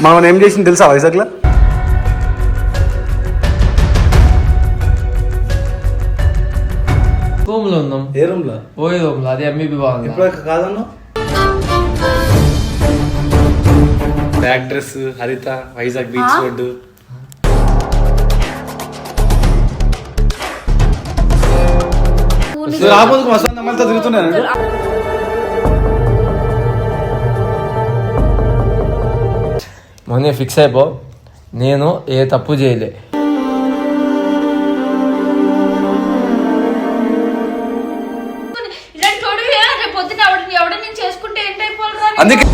మనం ఏం చేసింది తెలుసా వైజాగ్లో? రూమ్ లో ఉన్నాం. ఏ రూమ్ లో? ఓయే రూమ్ లో. అది ఎంబీబీ బాగుంది. ఇప్పుడు కాదన్నా బ్యాక్ డ్రెస్ హరిత వైజాగ్ బీచ్ రోడ్డు. రాబోదు వసంత అమ్మాయితో తిరుగుతున్నాను. మొన్న ఫిక్స్ అయిపో, నేను ఏ తప్పు చేయలే. అందుకే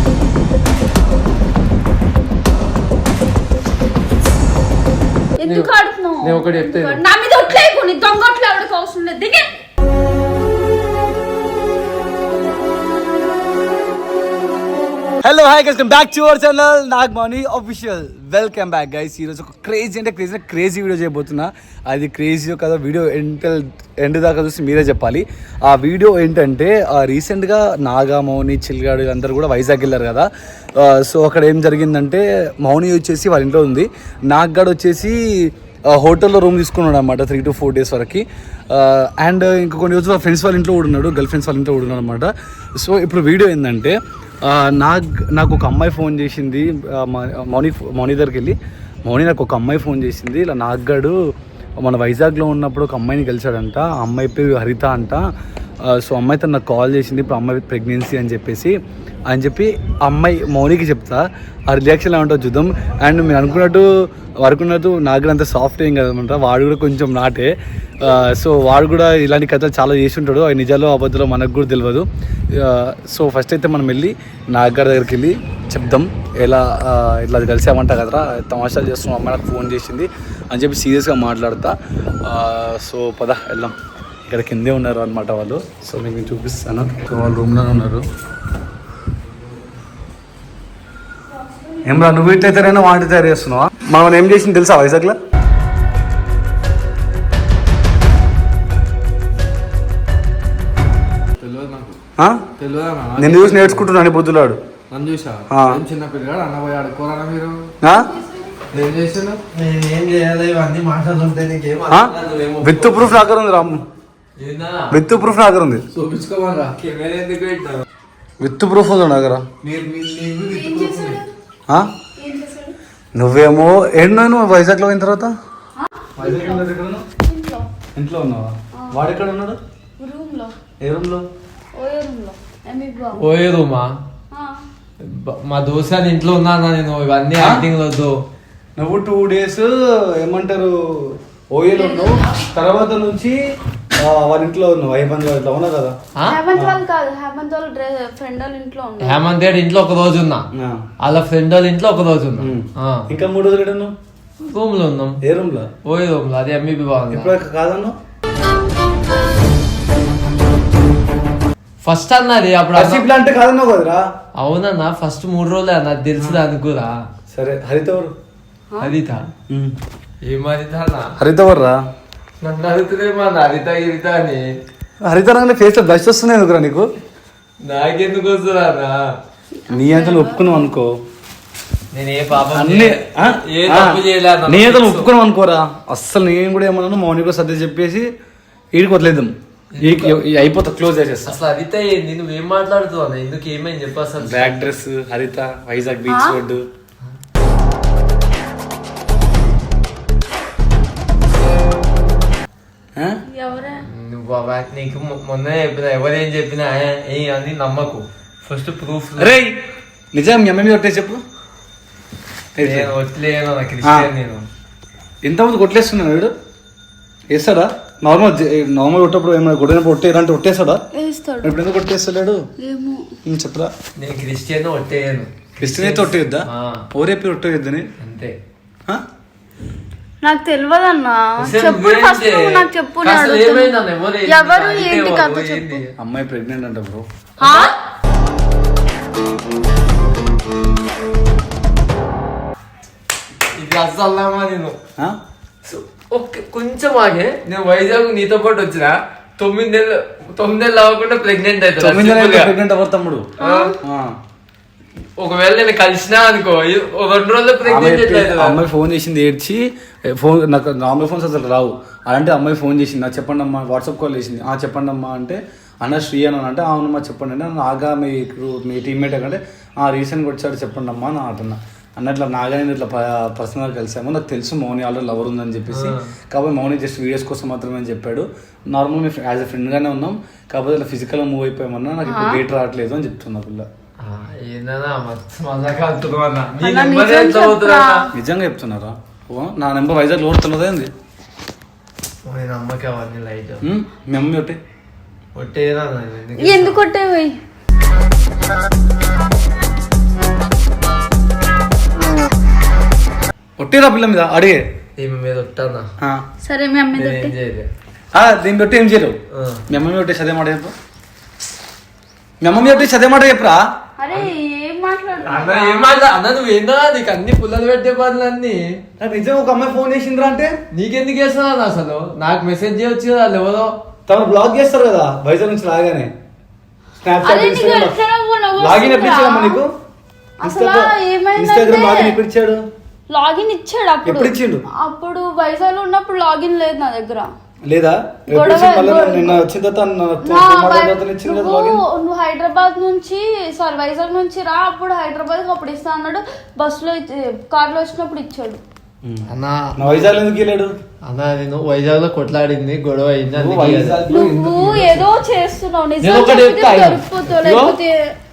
ఎందుకు ఆడుతున్నావు? నేను ఒకటి చెప్తే నా మీద ఒట్లేకు, నీ దొంగ ఒట్లు ఎవరికి అవసరం లేదు. దిగే. Hello hi guys, welcome back to our channel Nagamouni official. Welcome back guys. ఈరోజు ఒక క్రేజీ వీడియో చేయబోతున్నా. అది క్రేజీ కదా, వీడియో ఎండ్ దాకా చూసి మీరే చెప్పాలి. ఆ వీడియో ఏంటంటే రీసెంట్గా నాగమౌని చిల్గాడు అందరూ కూడా వైజాగ్ వెళ్ళారు కదా. సో అక్కడ ఏం జరిగిందంటే మౌని వచ్చేసి వాళ్ళ ఇంట్లో ఉంది, నాగ్గాడు వచ్చేసి హోటల్లో రూమ్ తీసుకున్నాడు అనమాట 3 to 4 days వరకు. అండ్ ఇంకా కొన్ని రోజులు ఫ్రెండ్స్ వాళ్ళ ఇంట్లో కూడా ఉన్నాడు, గర్ల్ ఫ్రెండ్స్ వాళ్ళ ఇంట్లో కూడా ఉన్నాడు అనమాట. సో ఇప్పుడు వీడియో ఏంటంటే నాకు ఒక అమ్మాయి ఫోన్ చేసింది. మౌని దగ్గరికి వెళ్ళి, మౌని నాకు ఒక అమ్మాయి ఫోన్ చేసింది, ఇలా నాగ్గాడు మన వైజాగ్లో ఉన్నప్పుడు ఒక అమ్మాయిని కలిసాడంట, ఆ అమ్మాయి పేరు హరిత అంట. సో అమ్మాయి తను నాకు కాల్ చేసింది, ఇప్పుడు అమ్మాయి ప్రెగ్నెన్సీ అని చెప్పి అమ్మాయి మౌనికి చెప్తా. ఆ రియాక్షన్ ఏమంటావు చూద్దాం. అండ్ మీరు అనుకున్నట్టు నాకు కూడా అంత సాఫ్ట్ ఏం కదనమాట, వాడు కూడా కొంచెం నాటే. సో వాడు కూడా ఇలాంటి కథలు చాలా చేసి ఉంటాడు, అవి నిజాలు అబద్ధాలు మనకు కూడా తెలియదు. సో ఫస్ట్ అయితే మనం వెళ్ళి నాగ్గాడి దగ్గరికి వెళ్ళి చెప్దాం, ఇట్లా కలిసామంట కదరా, తమాషాలు చేస్తున్నాం, అమ్మాయి నాకు ఫోన్ చేసింది అని చెప్పి సీరియస్గా మాట్లాడతా. సో పద వెళ్దాం. ఇక్కడ కిందే ఉన్నారు అనమాట వాళ్ళు. సో మీకు నేను చూపిస్తాను. సో వాళ్ళు రూమ్లోనే ఉన్నారు. ఏం రా, నువ్వు ఇట్లయితేనైనా వాటి తయారు చేస్తున్నావా? మనం ఏం చేసింది తెలుసా వైజాగ్లో? నేను చూసి నేర్చుకుంటున్నాను బుద్ధులాడు. చిన్న పిల్లగాడు అన్నపోయి ఆడుకోరా మీరు. ఏం చేసాను? ఏం చేయాలి, ఇవన్నీ మాట్లాడుతుంటే నీకేం విత్ ప్రూఫ్ నా దగ్గర ఉంది రామ్, విత్ ప్రూఫ్ నా దగ్గర ఉంది. చూపించుకోమరా, కెమెరా ఎందుకు పెట్టినా? విత్ ప్రూఫ్ ఉంది నా దగ్గర. నువ్వేమో ఏంటో వైజాగ్లో అయిన తర్వాత ఇంట్లో ఉన్నావా? వాడు ఎక్కడ ఉన్నాడు? ఏ రూమ్లో? ఓయే రూమా? మా దోస్తాని ఇంట్లో ఉన్నా నేను. ఇవన్నీ యాక్టింగ్ వద్దు. నువ్వు 2 days ఏమంటారు ఓయేలో ఉన్నావు, తర్వాత నుంచి వాళ్ళ ఇంట్లో ఉన్నావు. హేమంత్ ఇట్లా ఉన్నా కదా. హేమంత్ గారి ఇంట్లో ఒక రోజు ఉన్నా, వాళ్ళ ఫ్రెండ్ వాళ్ళ ఇంట్లో ఒక రోజు ఉన్నా. ఇంకా 3 రోజులు ఉన్నావు. రూమ్ లో ఉన్నాం. ఏ రూమ్ లో? ఓయే రూమ్ లో. అది ఎంబీబీ బాగుంది. ఇప్పుడు కాదన్నా ఫస్ట్ అన్నది అప్పుడు అంటే కాదన్నావు కదరా. అవునన్నా, ఫస్ట్ 3 రోజులే అన్న, తెలుసు అనుకురా. సరే హరిత ఎవరు? హరిత? ఏం హరిత అన్న? హరిత ఎవర్రా? నన్ను అడుగుతుందేమో హరిత గిరిత అని. హరిత నాకు ఫేస్ లో బ్లష్ వస్తున్నాయి ఎందుకురా నీకు? నాకెందుకు వస్తుందా? నీ అంతా ఒప్పుకున్నావు అనుకో, నేను ఏ పాపం నీ అంతా ఒప్పుకున్నావు అనుకోరా. అస్సలు నేను కూడా ఏమన్నాను, మౌని కూడా సర్ది చెప్పేసి ఈడికి వదిలేద్దాం, అయిపోతా, క్లోజ్ చేసేస్తా. అసలు హరిత ఏంది? నువ్వేం మాట్లాడుతున్నావు? ఎందుకు ఏమైంది చెప్పు అసలు. బ్యాక్ డ్రెస్ హరిత వైజాగ్ బీచ్ రోడ్డు. నీకు మొన్న చెప్పిన, ఎవరేం చెప్పినా అని నమ్మకు. First proof. రే నిజం మీ అమ్మాయి కొట్టే చెప్పు. వట్లేను, క్రిస్టియన్ నేను. ఎంతమంది కొట్టలేస్తున్నాడు వీడు? వేస్తాడా? నార్మల్ కొట్టప్పుడు ఏమైనా కొట్టినప్పుడు కొట్టేయాలంటే కొట్టేస్తాడా? ఇప్పుడు ఎందుకు కొట్టేస్తాడు చెప్పరా. నేను క్రిస్టియన్ కొట్టేయను. క్రిస్టియన్ అయితే కొట్టేయొద్దా? ఓరేపి కొట్టేయొద్దని అంతే. నాకు తెలియదు అన్న, చెప్పు ఫస్ట్ నాకు చెప్పు. ఎవరు ఏంటి కథ చెప్పు. అమ్మాయి ప్రెగ్నెంట్ అంట బ్రో. ఇది అసలు నేను కొంచెం ఆగే. నేను వైజాగ్ నీతో పాటు వచ్చిన 9 నెలలు అవ్వకుండా ప్రెగ్నెంట్ అవుతా. 9 నెలలు ప్రెగ్నెంట్ అవ్వరు తమ్ముడు. ఒకవేళ నేను కలిసినా అనుకో 2 రోజుల్లో ప్రెగ్నెంట్ ఎట్లయితుంది? అమ్మాయి ఫోన్ చేసింది ఏడ్చి, ఫోన్ నాకు నార్మల్ ఫోన్స్ అసలు రావు. అలాంటి అమ్మాయి ఫోన్ చేసింది, నాకు చెప్పండి అమ్మా, వాట్సాప్ కాల్ చేసింది. చెప్పండి అమ్మా అంటే, అన్న శ్రీ అని అంటే అవునమ్మా చెప్పండి అంటే, నాగా మీ టీమ్మేట్ అంటే రీసెంట్గా వచ్చాడు చెప్పండి అమ్మా అని అంటున్నా. అన్నట్లా నాగా నేను ఇట్లా పర్సనల్ కలిసాము, నాకు తెలుసు మౌని ఆల్రెడీ లవర్ ఉందని చెప్పేసి, కాబట్టి మౌని జస్ట్ వీడియోస్ కోసం మాత్రమే అని చెప్పాడు. నార్మల్ మేము యాజ్ ఎ ఫ్రెండ్గానే ఉన్నాం, కాకపోతే ఇట్లా ఫిజికల్గా మూవ్ అయిపోయామన్నా నాకు ఇప్పుడు డేట్ రావట్లేదు అని చెప్తున్నా పిల్ల. నిజంగా చెప్తున్నారా? నా నెంబర్ వైజాగ్ లో ఓడుతున్నదే అంది. నమ్మకం అవన్నీ లైట్ మీ అమ్మ ఒకటి ఎందుకు కొట్టేవి? ఒట్టేరా పిల్ల మీద అడిగే ఈమె మీద ఒట్టానా? సరే మీ అమ్మ మీద ఏం చేయలేదు. దీన్ని బట్టి ఏం చేయలేవు. మీ అమ్మ ఒకటి చదివే మాట చెప్పు. మీ అమ్మ ఒకటి చదివే మాట చెప్పురా. అరే ఏం మాట్లాడు అన్న నువ్వు ఏందా నీకు అన్ని పుల్లలు పెట్టే పనులు అన్ని. నిజంగా ఒక అమ్మాయి ఫోన్ చేసిందిరా అంటే నీకెందుకు చేస్తున్నా అసలు? నాకు మెసేజ్ చేయొచ్చు కదా, వాళ్ళు ఎవరో తను బ్లాక్ చేస్తారు కదా వైజాగ్ నుంచి రాగానే. లాగిన్ ఎప్పుడు ఇచ్చాడమ్మా నీకు? ఇన్స్టాగ్రామ్ లాగిన్ ఎప్పుడు ఇచ్చాడు? లాగిన్ ఇచ్చాడు ఎప్పుడు ఇచ్చిండు? అప్పుడు వైజాగ్ లో ఉన్నప్పుడు లాగిన్ లేదు నా దగ్గర. లేదా నిన్న వచ్చిన నువ్వు హైదరాబాద్ నుంచి సారీ వైజాగ్ నుంచి రా, అప్పుడు హైదరాబాద్ అప్పుడు ఇస్తా అన్నాడు. బస్ లో కార్ లో వచ్చినప్పుడు ఇచ్చాడు. అన్న వైజాగ్ ఎందుకు వెళ్ళాడు? అన్న నేను వైజాగ్ లో కొట్లాడింది, గొడవ అయింది. నువ్వు ఏదో చేస్తున్నావు,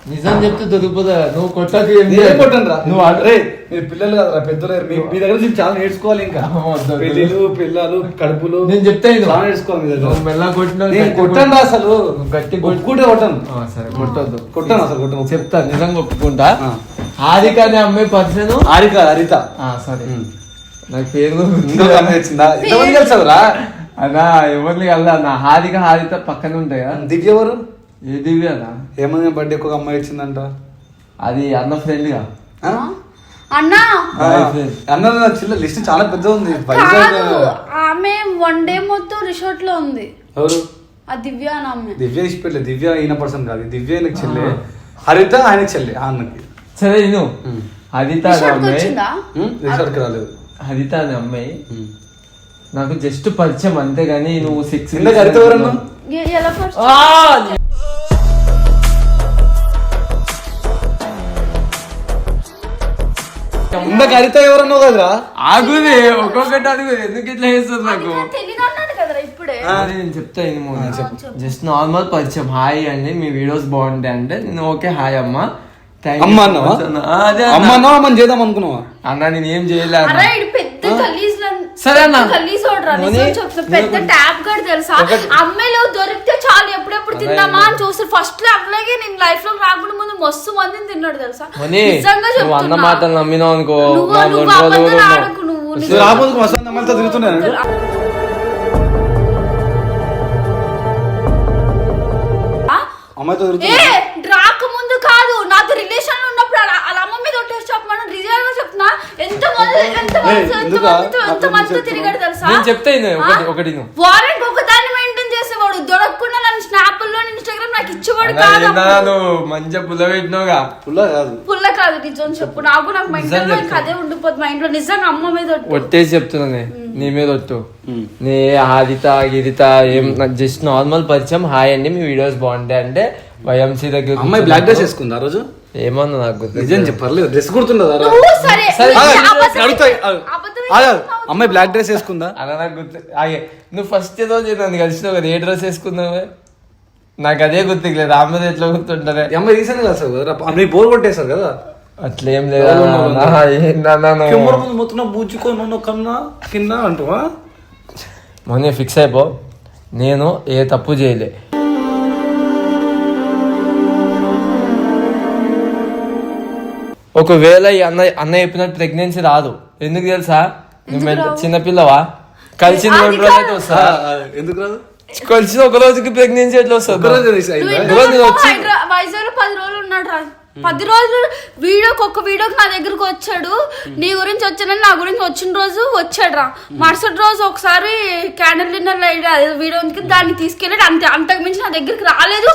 నిజం చెప్తే దొరికిపోతా. నువ్వు కొట్టకు నువ్వు మీరు పిల్లలు కదా పెద్దలు, మీ దగ్గర నుంచి చాలా నేర్చుకోవాలి. ఇంకా పెళ్ళిళ్ళు పిల్లలు కడుపులు నేను చెప్తే చాలా నేర్చుకోవాలి. మెల్ల కొట్టిన కొట్టండి అసలు గట్టి కొట్టుకుంటే కొట్టాను. సరే కొట్టద్దు, కొట్టాను అసలు కొట్టాను. చెప్తా నిజంగా ఒప్పుకుంటా. హారిక అనే అమ్మాయి పర్సన్. హరిత సరే నాకు పేరు వచ్చిందా? ఎంతమంది కలిసావురా? అన్నా ఎవరిని కలదా అన్న. హారిత పక్కన ఉంటాయి కదా. దివ్య ఎవరు? ఏ దివ్య అన్న? ఏమన్నా బర్త్డే ఒక అమ్మాయి వచ్చిందంట. అది అన్న ఫ్రెండ్ గా. అన్నా అన్న చిల్ల లిస్ట్ చాలా పెద్ద ఉంది. ఆమె 1 డే మొత్తం రిసార్ట్ లో ఉంది. ఎవరు? ఆ దివ్య అని ఆమె. దివ్య ఇష్టపెట్టలేదు. దివ్య అయిన పర్సన్ కాదు. దివ్య ఆయనకి చెల్లె, హరిత ఆయనకి చెల్లె. అన్నకి సరే నేను హరిత రిసార్ట్ కి రాలేదు. హరిత అనే అమ్మాయి నాకు జస్ట్ పరిచయం అంతేగాని నువ్వు 6 హరిత ఎవరన్నా? ఇందాక హరిత ఎవరన్నావు కదరా? ఆగుది ఒక్కొక్కటి అడుగు. ఎందుకు ఇట్లా చేస్తుంది నాకు? నేను చెప్తా జస్ట్ నార్మల్ పరిచయం. హాయ్ అండి, మీ వీడియోస్ బాగుంటాయి అంటే నేను ఓకే హాయ్ అమ్మా చేద్దాం అనుకున్నావా అన్న? నేను ఏం చేయలేదు. సరే అన్న పెద్ద ట్యాప్ గడ్ తెలుసా? అమ్మాయిలు దొరికితే చాలు ఎప్పుడెప్పుడు తిందామా అని చూస్తారు. ఫస్ట్ లో అట్లాగే నేను లైఫ్ లో రాకుండా ముందు మస్తు మందిని తిన్నాడు తెలుసా. అన్న మాటలు నమ్మినావు అనుకో. రాక ముందు కాదు, నాతో రిలేషన్ ఉన్నప్పుడు అలా అమ్మ మీద ఒట్టేసి చెప్పమని రిజల్ గా చెప్తున్నా. ఎంత మందితో తిరిగాడు తెలుసా? వారెంట్ ఒకదాన్ని మెయింటైన్ చేసేవాడు. దొరకకుండా నన్ను స్నాప్ లో ఇన్స్టాగ్రామ్ నాకు ఇచ్చేవాడు కాదు. మంచిగా పుల్ల పెట్టినావుగా. పుల్ల కాదు నిజం చెప్పు. నాకు మైండ్ లో అదే ఉండిపోతుంది మైండ్ లో. నిజంగా అమ్మ మీద ఒట్టేసి చెప్తున్నా, నీ మీద ఒట్టు. నీ హారిత గిరిత ఏం జస్ట్ నార్మల్ పరిచయం. హాయ్ అండి, మీ వీడియోస్ బాగుంటాయి అంటే వైఎంసీ దగ్గర. అమ్మాయి బ్లాక్ డ్రెస్ వేసుకుంది ఆ రోజు. ఏమన్నా నాకు నిజం చెప్పర్లేదు. డ్రెస్ గుర్తుండదా? అమ్మాయి బ్లాక్ డ్రెస్ వేసుకుందా? అలా నాకు గుర్తు. నువ్వు ఫస్ట్ ఏదో నన్ను కలిసినావు కదా, ఏ డ్రెస్ వేసుకున్నావే? నాకు అదే గుర్తులేదు. ఆమె మీద ఎట్లా గుర్తుంటారే? అమ్మాయి రీసెంట్ కలిసావు కదా, మీరు బోర్ కొట్టేశారు కదా. అట్లేం లేదా మొత్తం బూచుకో కన్నా కింద అంటువా? మొన్నే ఫిక్స్ అయిపో, నేను ఏ తప్పు చేయలే. ఒకవేళ ఈ అన్న చెప్పినట్టు ప్రెగ్నెన్సీ రాదు. ఎందుకు తెలుసా? నువ్వు చిన్నపిల్లవా? కలిసిన 2 రోజులు అయితే వస్తా. ఎందుకు రాదు? కలిసిన ఒక రోజుకి ప్రెగ్నెన్సీ ఎట్లా వస్తుంది? వైజాగ్ 10 రోజులు ఉన్నాడు. 10 రోజులు ఒక వీడియోకి నా దగ్గరకు వచ్చాడు. నీ గురించి వచ్చానని, నా గురించి వచ్చిన రోజు వచ్చాడు రా. మరుసటి రోజు ఒకసారి క్యాండిల్ డిన్నర్ వీడియో దాన్ని తీసుకెళ్ళాడు. అంతకు మించి నా దగ్గరికి రాలేదు.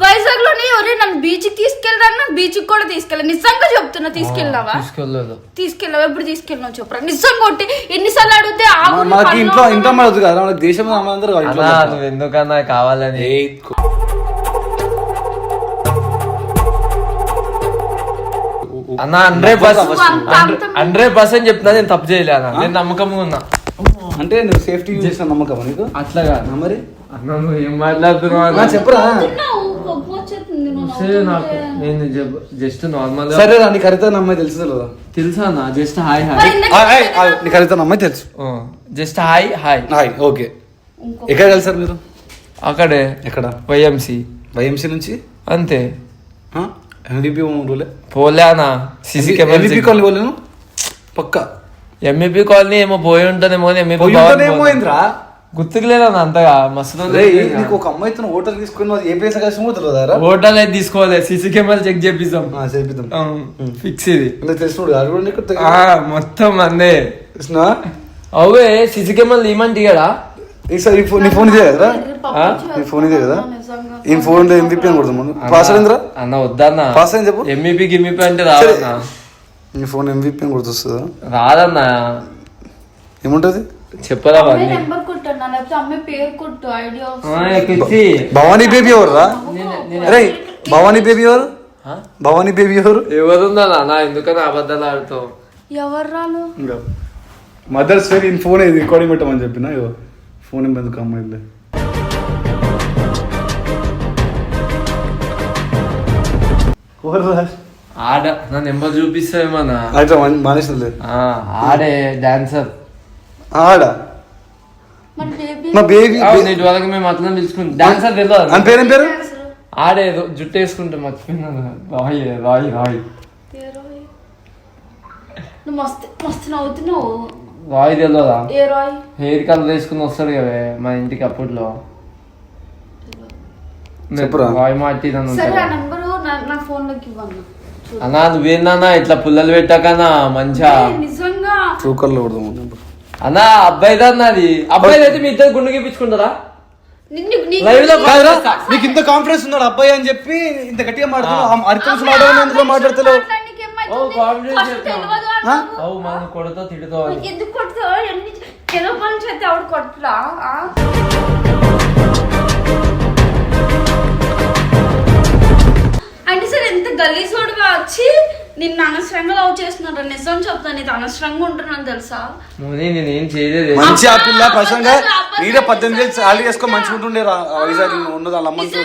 వైజాగ్ లోని నన్ను బీచ్ కి తీసుకెళ్ళాను, బీచ్ కి కూడా తీసుకెళ్ళాను. నిజంగా చెప్తున్నా, తీసుకెళ్ళావా? తీసుకెళ్ళావా? ఎప్పుడు తీసుకెళ్ళినావు చెప్పరా? నిజంగా కొట్టి ఎన్నిసార్లు అడిగితే ఎందుకన్నా కావాలని అన్న 100% చెప్తున్నా, నేను తప్పు చేయలే అన్న, నేను నమ్మకంగా ఉన్నా. అంటే నువ్వు సేఫ్టీ చేసిన నమ్మకం నీకు అట్లాగా మరి అన్న నువ్వు ఏం మాట్లాడుతున్నావు చెప్పరా? నేను జస్ట్ నార్మల్ సరే రా, నీకు హరిత అమ్మాయి తెలుసు తెలియదా? తెలుసా అన్న? జస్ట్ హాయ్ నీకు హరిత అమ్మాయి తెలుసు, just hi hi hi. Okay, ఎక్కడ కలిసారు మీరు? అక్కడే. ఎక్కడ? వైఎంసీ నుంచి అంతే. MVP పోలే అన్న. సిసి MVP కాలనీ పోలేను పక్క. ఎంఈపీ కాలనీ ఏమో పోయి ఉంటానేమో. పోయిందిరా, గుర్తుకు లేదన్న అంతగా. మస్తు నీకు ఒక అమ్మాయితో హోటల్ తీసుకుని ఏ ప్లేస్ కలిసి తెలియదా? హోటల్ అయితే తీసుకోవాలి, సిసి కెమెరా చెక్ చేపిస్తాం, ఫిక్స్. ఇది తెలుసు మొత్తం అందే. అవే సిసి కెమెరా ఏమంటే కదా. నీ ఫోన్ ఇదే కదరా? నీ ఫోన్ ఇదే కదా? ఈ ఫోన్ MVP అని కొడుతుంది. పాస్వర్డ్ అన్న వద్దన్న, పాస్వర్డ్ చెప్పు. ఎంఈపీ గిమ్మిపీ అంటే రాదన్న. నీ ఫోన్ MVP అని కొడుతుందా? రాదన్న. ఏముంటది చెప్పరా? భవానీ బేబీ ఎవరు రా? అరే భవానీ బేబీ ఎవరు? భవానీ బేబీ ఎవరు? ఎవరుందా నాన్న? ఎందుకని అబద్ధాలు ఆడుతావు? ఎవరు రాను? మదర్స్ డే నేను ఫోన్ రికార్డింగ్ పెట్టమని చెప్పిన. ఫోన్ ఎందుకు అమ్మాయి? ఆడ నా నెంబర్ చూపిస్తావేమన్నా? మానేసింది. ఆడే డాన్సర్. ఆడ మా బేబీ నేటి వరకు మేము అట్లా పిలుచుకుంటాం. డాన్సర్ తెలియదు. పేరేం పేరు? ఆడే జుట్టు వేసుకుంటే మర్చిపోయినాను. రాయ్ రాయ్ రాయ్ మస్తు నవ్వుతున్నావు. రాయ్ తెలియదా? హెయిర్ కలర్ వేసుకుని వస్తాడు కదా మా ఇంటికి అప్పట్లో. రాయ్ మాటి అన్నా. నువ్వేందన్నా ఇట్లా పుల్లలు పెట్టకన్నా మంచిగా అన్నా. అబ్బాయిదా అన్నది? అబ్బాయి అయితే మీ ఇద్దరు గుండు గీపించుకుంటారా? నీకు ఇంత కాన్ఫిడెన్స్ ఉన్నాడు అబ్బాయి అని చెప్పి ఇంత గట్టిగా మాట్లాడుతున్నావు. మాట్లాడతలేవు. కొడతా తిడుతావు. ఎందుకు కొడతావు? ఏదో పని చేస్తే ఆవిడ కొట్టరా? అంటే సార్ ఎంత గలీజోడుగా వచ్చి నిన్ను అనవసరంగా లవ్ చేస్తున్నాడు. నిజం చెప్తాను, ఇది అనవసరంగా ఉంటున్నాను తెలుసా? నేనేం చేయలేదు. మంచి ఆ పిల్ల ప్రసంగా నీరే 18 ఏళ్ళు సాలరీ చేసుకొని మంచిగా ఉంటుండే. వైజాగ్ ఉన్నది వాళ్ళ అమ్మ జాబ్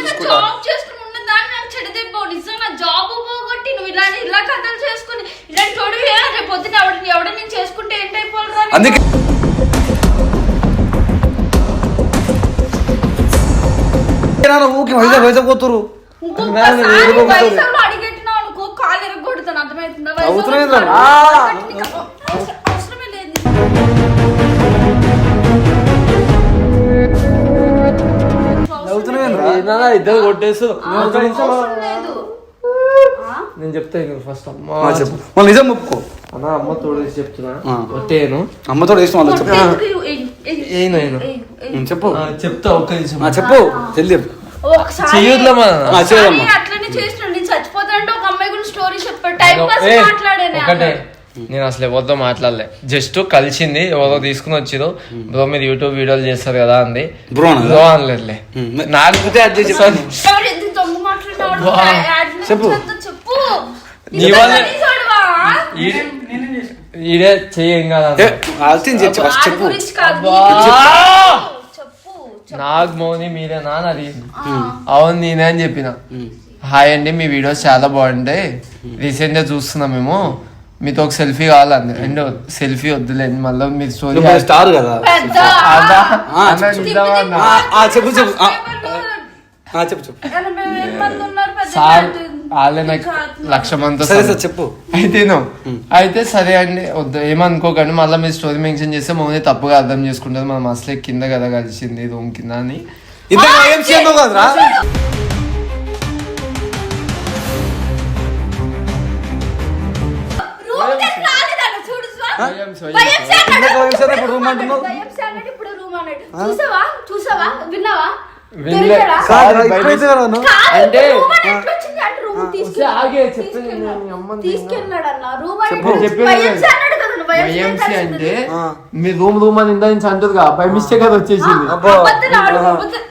చేసుకుని ఉన్నదాన్ని నాకు చెడదెబ్బో. నిజంగా జాబ్ పోగొట్టి నువ్వు ఇలా కథలు చేసుకుని ఇలాంటి చోడు రేపు పొద్దున ఎవడ నేను చేసుకుంటే ఏంటైపోవాలి? అందుకే ఊరికి వైజాగ్ పోతురు. అడిగెట్టినా అనుకో కాలు ఎరగొడతాను. అర్థమవుతుందా? అవసరమే లేదు. ఇద్దరు కొట్టేసు. నేను చెప్తా ఫస్ట్ అమ్మ నిజం ఒప్పుకో అన్న. అమ్మ తోడేసి చెప్తున్నా. కొట్టేను అమ్మతో చెప్పు. చెప్తా ఒక్క నిమిషం చెప్పు. జల్దీ చెప్పు. అట్లనే చేస్తున్నాడు. నేను చచ్చిపోతానంటే ఒక అమ్మాయి గురించి స్టోరీ చెప్పాడు. టైం పాస్ మాట్లాడాను. ఒకటే, నేను అసలు ఎవరితో మాట్లాడలే. జస్ట్ కలిసింది, ఎవరో తీసుకుని వచ్చిరు. బ్రో మీరు యూట్యూబ్ వీడియోలు చేస్తారు కదా అంది. బ్రో అనలేదులే. నాకు చెప్పు. నీ వల్ల ఈడే చెయ్యం కదా. నాకు మౌని మీరేనా అని అడిగింది. అవును నేనే అని చెప్పిన. హాయ్ అండి, మీ వీడియోస్ చాలా బాగుంటాయి, రీసెంట్ గా చూస్తున్నాం మేము, మీతో ఒక సెల్ఫీ కావాలండి. అండ్ సెల్ఫీ వద్దులేండి, మళ్ళీ మీరు స్టోరీ స్టార్ కదా. వాళ్ళే నాకు 1,00,000 మంది చెప్పు. అయితే సరే అండి వద్దు ఏమనుకోకండి, మళ్ళీ మీరు స్టోరీ మెన్షన్ చేస్తే మౌని తప్పుగా అర్థం చేసుకుంటుంది. మనం అసలే కింద కదా కలిసింది రూమ్ కింద అని. వైఎంసీ అన్నాడు. ఇందాక వైఎంసీ అన్నాడు, ఇప్పుడు రూమ్ అంటున్నావు. వైఎంసీ అన్నాడు, ఇప్పుడు రూమ్ అన్నాడు. చూసావా విన్నావా? వినలే. తెలియదా? కాదు, ఇప్పుడైతే కదా నువ్వు. కాదు, అంటే రూమ్ అని ఎట్లా వచ్చింది? అంటే రూమ్ తీసుకెళ్ళాడు అన్న. రూమ్ అని వైఎంసీ అన్నాడు కదా, నువ్వు వైఎంసీ వైఎంసీ అంటే ఆ. మీ రూమ్ అని ఇందా నుంచి అంటది బై మిస్టేక్ అది వచ్చేసింది. అబద్ధాలు ఆడు, అబద్ధాలు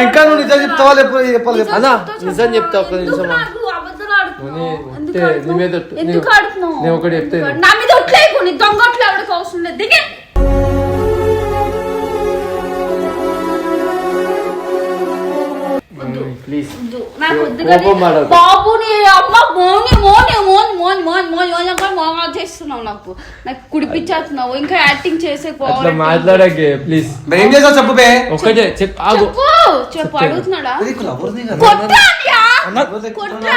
ఇంకా నువ్వు నిజం చెప్తావా లేకపోతే చెప్పాలి చెప్పు. అన్నా నిజం చెప్తా ఒక్క ఎందుకు నిమిషం. నాకు అబద్ధాలు ఆడుతున్నావు? ఎందుకు నీ ఆడుతున్నావు? మీద ఒట్టు. ఎందుకు ఆడుతున్నావు? నేను ఒకటి చెప్తే నా మీద ఒట్లేకు, నీ దొంగ ఒట్లు ఎవరికి అవసరం లేదు. దిగే. ప్లీజ్ వద్దు, నాకు వద్దు కోపం కానీ పడకు. బాబుని అమ్మ మోని చేస్తున్నావు. నాకు కుడిపించేస్తున్నావు. ఇంకా యాక్టింగ్ చేసే అట్లా మాట్లాడకే ప్లీజ్. మరి ఏం చేసావు చెప్పు బే. ఒకటే చెప్పు ఆగు. చెప్పు అడుగుతున్నాడా? అది ఇక్కడ ఎవరిది కదా? కొట్టా అన్నయ్య. ఎవరిది? కొట్టా.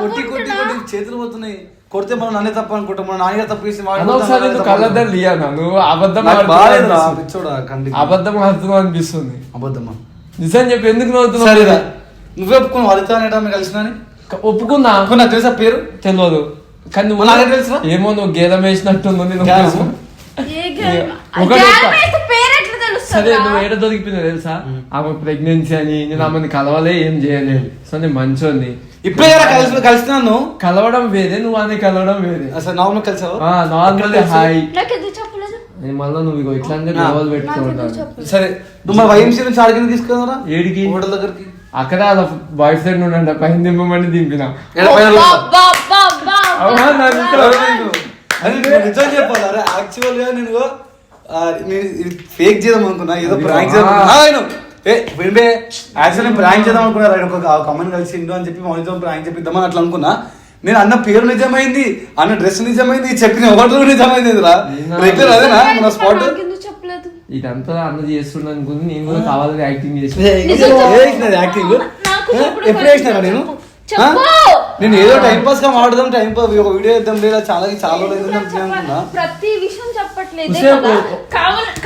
కొట్టి కొట్టి కొట్టి చేతులు పోతున్నాయి. కొడితే మనం నన్నే తప్ప అనుకుంటాం, మన నాన్నగారు తప్పు చేసి వాడు అనవసరం తప్పు నువ్వు అనుకుంటాం. కళ్ళద్దాలు లియానా నువ్వు అబద్ధం నాకు ఆడుతున్నావు బాగాలేదురా, అనిపిస్తుంది. పిచ్చోడా, కంటికి. అబద్ధం ఆడుతున్నావు అనిపిస్తుంది. అబద్ధమా? నిజం చెప్పి ఎందుకు సరేరా, నవ్వుతున్నావు? నువ్వే ఒప్పుకున్నావు హరిత అనేటప్పుడు కలిసినా అని? ఒప్పుకున్నా నాకు తెలుసా పేరు? తెలియదు కానీ నువ్వు నాకే తెలుసురా? ఏమో నువ్వు గేదెం వేసినట్టుంది నువ్వు. గ్యాస్. ఏ గేమ్? ఒకటి గేమ్ చెప్తా. వేస్తే పేరు ఎట్లా సరే తెలుస్తుందా? నువ్వు ఏడ దొరికిపోయినా తెలుసా? ఆమె ప్రెగ్నెన్సీ అని నేను ఆమెను కలవలే ఏం చేయలేదు. సో నేను మంచోని ఇప్పుడే కదా కలిసినాను. కలవడం వేరే నువ్వు అని కలవడం వేరే. అసలు నార్మల్ కలిసావు? నార్మల్ హాయ్ నాకు ఎందుకు చెప్పలేదు? నేను మళ్ళీ నువ్వు ఇగో ఇట్లా గొడవలు పెట్టుతూ నాకు ఉంటాను. ఎందుకు చెప్పలేదు? సరే, నువ్వు మరి వైఎంసీ నుంచి ఆడికి తీసుకున్నారా? ఏడికి? హోటల్ దగ్గరికి. అక్కడ వాళ్ళ బాయ్ ఫ్రెండ్ ఉండండి పైన దింపమని దింపిన. ఏడ పైన అబ్బా, రూమ్. అబ్బా, అబ్బా, అబ్బా, అవునా? అబ్బా. నాకు ఎవరు నీకు? అది నువ్వు నిజం చెప్పాలి. అరే యాక్చువల్ గా నేను ఫేక్ చేద్దాం అనుకున్నా, ఏదో ప్రాంక్ చేద్దాం యాక్చువల్ ప్రాంక్ చేద్దాం అనుకున్నా. ఒక కమన్ కలిసి ఇండు అని చెప్పి మౌనితో ప్రాంక్ చెప్పిద్దామని అట్లా అనుకున్నా. నేను అన్న పేరు నిజమైంది, అన్న డ్రెస్ నిజమైంది, చెప్పిన హోటల్ నిజమైంది. రెగ్యులర్ అదేనా మన స్పాట్? నాకు ఎందుకు చెప్పలేదు? ఇదంతా అన్న చేస్తుండ అనుకుని నేను కూడా కావాలని యాక్టింగ్ చేసి యాక్టింగ్ నాకు చెప్పు. ఎప్పుడు వేసినా నేను? చెప్పు. నేను ఏదో టైం పాస్ గా మాట్లాడదాం, టైం పాస్ ఒక వీడియో ఇద్దాం లేదా చాలా రోజులు అయిందని అనుకున్నా. ప్రతి విషయం చెప్పట్లేదే ఉసే కదా. పో-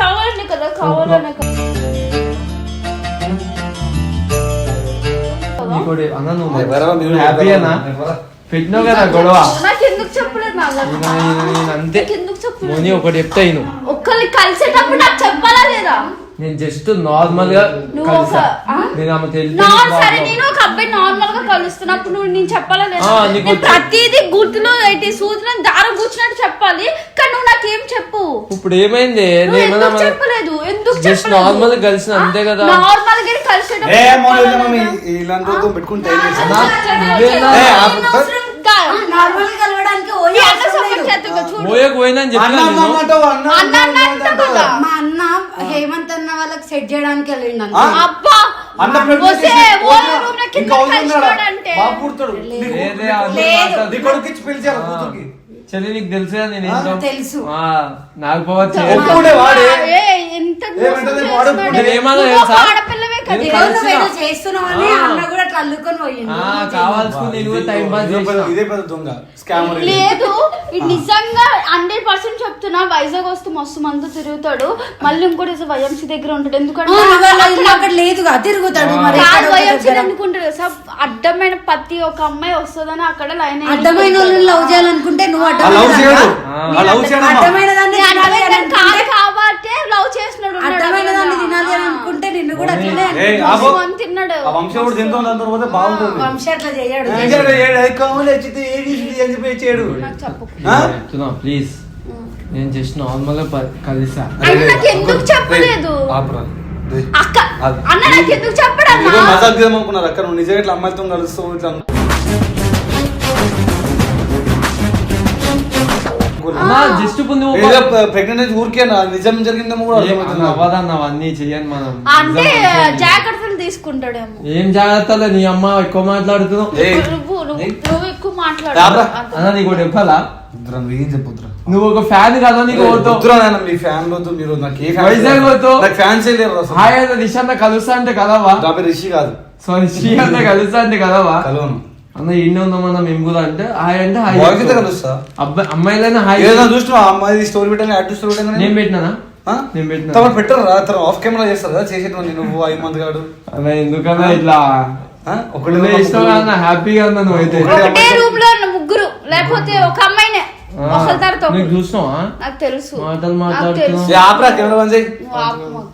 కావాలనే కదా, కావాలనే కదా. నీకోటి అన్న నువ్వు ఎవరెవరు మీరు హ్యాపీయేనా? పెట్టినావు కదా గొడవ. నాకు ఎందుకు చెప్పలేదు? నేను అంతే నాకు ఎందుకు చెప్పలేదు? మోని ఒకటి చెప్తా నేను ఒక్కరిని కలిసేటప్పుడు నాకు చెప్పాలా లేదా? నేను జస్ట్ నార్మల్ గా నువ్వు కలిసా. ఒక- ఆ? నేను ఆమె సరే, నేను ఒక అబ్బాయి నార్మల్ గా కలుస్తున్నప్పుడు నువ్వు నేను చెప్పాలా లేదా? ఆ, నీకు నేను ప్రతిదీ గుర్తులో ఏంటి సూచన దారం కూర్చున్నట్టు చెప్పాలి, కానీ నువ్వు నాకేం చెప్పు. ఇప్పుడు ఏమైంది? నువ్వు ఎందుకు చెప్పలేదు? ఎందుకు జస్ట్ చెప్పలేదు? నార్మల్ కలిసిన అంతే కదా. నార్మల్ గా కలిసేటప్పుడు ఏ మౌని చెప్పాలా మమ్మీ లేదా? ఇలాంటి పెట్టుకుంటే ఏం చేస్తావు? అన్నా, నువ్వేనా? ఏ, నార్మల్ గా కలవడానికి ఈ అన్న సపోర్ట్ చేద్దాం కదా, చూడు. పోయకు పోయినా అని అన్న చెప్పినా అన్న నేను. అంటావు, అన్న అన్న అన్న అన్న అంటావు. కదా. మా అన్న హేమంత్ అన్న వాళ్ళకి సెట్ చేయడానికి వెళ్ళిండు ఆ? అబ్బా అన్న pregnant వస్తే చేసి ఓ పోతున్నా. రూమ్ లో కింద ఇంకా అవుతున్నాడా? కలిసిపోయాడంటే. బాబు పుడతాడు. నీకు- లేదే, నీకు- అందరూ లేదు. మాట్లాడుతున్నారు. నీ కొడుకు ఇచ్చి పెళ్లి చేయాలి కూతురికి. చెల్లి నీకు తెలుసా నేను ఆ, ఏంటో? తెలుసు. నాకు పోవచ్చు ఒప్పుకుంటే వాడే. ఎంత ఏమంటది వాడు? నేనేమన్నా నువ్వు ఒక తెలుసా? ఆడపిల్లవే కదా. నేను ఇదిగో నువ్వు ఏదో కలిసిన. చేస్తున్నావని ఆ. అన్న కూడా అట్లా అల్లుకొని పోయిండు. కావాల్సుకుని నేను కూడా టైం పాస్ ఇదే పెద్ద- చేసిన. ఇదే పెద్ద దొంగ స్కామర్ ఇది. లేదు, ఇది నిజంగా 100% చెప్తున్నా. వైజాగ్ వస్తే మస్తు మందు తిరుగుతాడు. మళ్ళీ ఇంకోటి వైఎంసీ దగ్గర ఉంటాడు. ఎందుకంటే వాళ్ళ ఇల్లు అక్కడ లేదుగా తిరుగుతాడు మరి కాదు, ఎక్కడో ఒక వైఎంసీ దగ్గర. అనుకుంటాడు కదా. అడ్డమైన ప్రతి ఒక అమ్మాయి వస్తుందని అక్కడ లైన్ అడ్డమైన వాళ్ళని లవ్ చేయాలనుకుంటే నువ్వు ఆ లవ్ చేయడు. ఆ. ఆ లవ్ చేయడమ్మా. అడ్డమైన దాన్ని తినాలి అని కాదు అనుకుంటే కాబట్టి లవ్ చేసినాడు. అడ్డమైన దాన్ని తినాలి అని అనుకుంటే నిన్ను కూడా అట్లనే ఏయ్, ఆపు. అని తిన్నాడు. ఆ వంశం కూడా తింటూ అందరూ పోతే బాగుంటుంది. వంశీ అట్లా చేయడు. నాకు చెప్పు. చెప్తున్నా ప్లీజ్. నేను జస్ట్ నార్మల్ గా కలిసా. అన్న నాకు ఎందుకు చెప్పలేదు? అక్క అన్న నాకు ఎందుకు చెప్పడు ఏదో అన్న? మజాక్ చేద్దాం అనుకున్నారు అక్కడ. నువ్వు నిజంగా ఇట్లా అమ్మాయితో కలుస్తావు ఇట్లా జస్ట్ ఇప్పుడు నువ్వు ఏదో ప్రెగ్నెంట్ ఊరికే నిజం జరిగిందేమో కూడా అర్థమవుతుంది. అవ్వదన్న అవన్నీ చెయ్యను మనం. అంటే జాగ్రత్తలు తీసుకుంటాడేమో. ఏం జాగ్రత్తలే నీ అమ్మ ఎక్కువ మాట్లాడుతున్నావు. ఏయ్, నువ్వు ఎక్కువ మాట్లాడు. రాబ్రా. అన్న నీకు ఒకటి చెప్పాలా? వద్దురా, నువ్వు ఏం చెప్పొద్దురా. నువ్వు ఒక ఫ్యాన్ కదా నీకు ఓతో వద్దురా నాయన, మీ ఫ్యాన్ వద్దు, మీరు నాకు ఏ ఫ్యాన్ వైజాగ్ వద్దు. నాకు ఫ్యాన్స్ లేరు అసలు. హాయ్ అన్న రిషి అన్న కలుస్తా అంటే కలవా? నా పేరు రిషి కాదు, సారీ శ్రీ అన్న కలుస్తా అంటే కలవా? కలవను. అన్న ఇన్ని ఉందామన్న మేము కూడా అంటే హాయ్ అంటే హాయ్ బాయ్స్ అయితే కలుస్తా. అబ్బాయి అమ్మాయిలైనా హాయ్ ఏదైనా చూస్తున్నావా అమ్మాయి స్టోరీ పెట్టాను, యాడ్ స్టోరీ పెట్టాను నేను పెట్టినానా? నేను పెట్టినా. తమ పెట్టరు రా, తను ఆఫ్ కెమెరా చేస్తారు కదా, చేసేటువంటి నువ్వు 5 మంది కాడు అన్న ఎందుకన్నా ఇట్లా ఒకటి ఇష్టం అన్న హ్యాపీగా అన్న నువ్వు అయితే. ఒకటే రూమ్ లో ఉన్న ముగ్గురు, లేకపోతే ఒక అమ్మాయినే ఒకరి తర్వాత నీకు చూసినావా నాకు తెలుసు మాటలు నాకు తెలుసు మాట్లాడుతున్నావు ఆపరా కెమెరా బంద్ చేయి నువ్వు ఆపు మాకు.